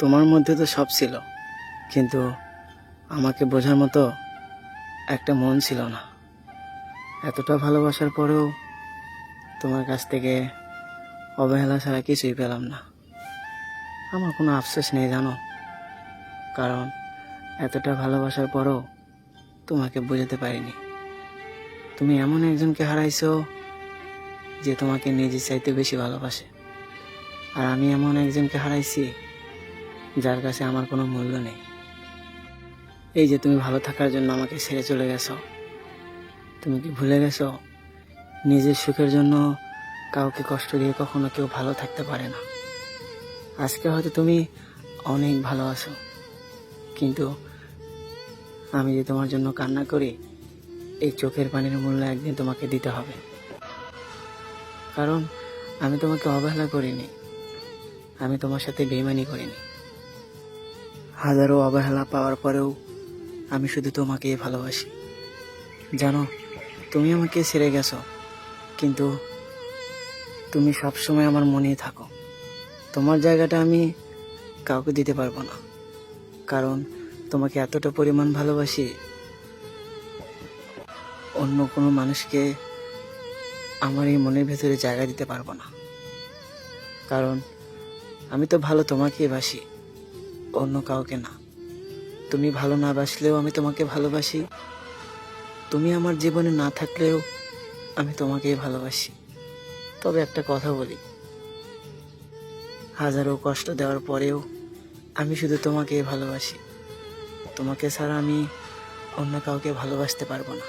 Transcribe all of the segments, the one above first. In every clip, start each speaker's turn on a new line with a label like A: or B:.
A: তোমার মধ্যে তো সব ছিল, কিন্তু আমাকে বোঝার মতো একটা মন ছিল না। এতটা ভালোবাসার পরেও তোমার কাছ থেকে অবহেলা ছাড়া কিছুই পেলাম না। আমার কোনো আফসোস নেই জানো, কারণ এতটা ভালোবাসার পরও তোমাকে বোঝাতে পারিনি। তুমি এমন একজনকে হারাইছো যে তোমাকে নিজের চাইতে বেশি ভালোবাসে, আর আমি এমন একজনকে হারাইছি যার কাছে আমার কোনো মূল্য নেই। এই যে তুমি ভালো থাকার জন্য আমাকে ছেড়ে চলে গেছো, তুমি কি ভুলে গেছো নিজের সুখের জন্য কাউকে কষ্ট দিয়ে কখনো কেউ ভালো থাকতে পারে না। আজকে হয়তো তুমি অনেক ভালো আছো, কিন্তু আমি যে তোমার জন্য কান্না করি, এই চোখের পানির মূল্য একদিন তোমাকে দিতে হবে। কারণ আমি তোমাকে অবহেলা করিনি, আমি তোমার সাথে বেইমানি করিনি। হাজারো অবহেলা পাওয়ার পরেও আমি শুধু তোমাকেই ভালোবাসি। জানো, তুমি আমাকে ছেড়ে গেছো, কিন্তু তুমি সবসময় আমার মনেই থাকো। তোমার জায়গাটা আমি কাউকে দিতে পারবো না, কারণ তোমাকে এতটা পরিমাণ ভালোবাসি, অন্য কোনো মানুষকে আমার এই মনের ভেতরে জায়গা দিতে পারবো না। কারণ আমি তো ভালো তোমাকেই বাসি, অন্য কাউকে না। তুমি ভালো না বাসলেও আমি তোমাকে ভালোবাসি, তুমি আমার জীবনে না থাকলেও আমি তোমাকেই ভালোবাসি। তবে একটা কথা বলি, হাজারো কষ্ট দেওয়ার পরেও আমি শুধু তোমাকেই ভালোবাসি। তোমাকে ছাড়া আমি অন্য কাউকে ভালোবাসতে পারবো না।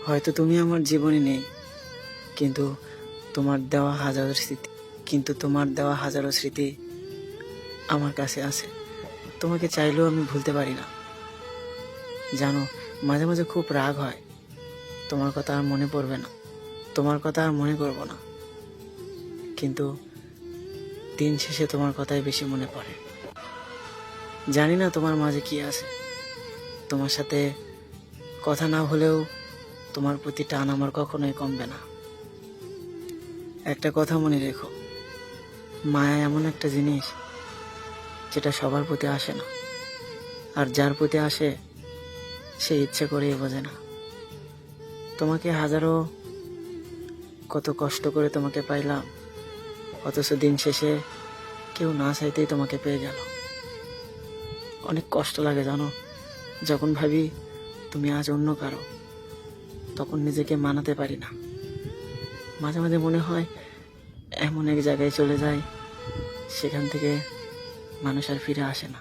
A: হয়তো তুমি আমার জীবনে নেই, কিন্তু তোমার দেওয়া হাজারো স্মৃতি আমার কাছে আছে। তোমাকে চাইলেও আমি ভুলতে পারি না। জানো, মাঝে মাঝে খুব রাগ হয়, তোমার কথা আর মনে পড়বে না, তোমার কথা আর মনে করবো না, কিন্তু দিন শেষে তোমার কথাই বেশি মনে পড়ে। জানি না তোমার মাঝে কি আছে, তোমার সাথে কথা না হলেও তোমার প্রতি টান আমার কখনোই কমবে না। একটা কথা মনে রেখো, মায়া এমন একটা জিনিস যেটা সবার প্রতি আসে না, আর যার প্রতি আসে সে ইচ্ছে করেই বোঝে না। তোমাকে হাজারো কত কষ্ট করে তোমাকে পাইলাম, অথচ দিন শেষে কেউ না চাইতেই তোমাকে পেয়ে গেল। অনেক কষ্ট লাগে জানো, যখন ভাবি তুমি আজ অন্য কারো, তখন নিজেকে মানাতে পারি না। মাঝে মাঝে মনে হয় এমন এক জায়গায় চলে যায়, সেখান থেকে মানুষ আর ফিরে আসে না।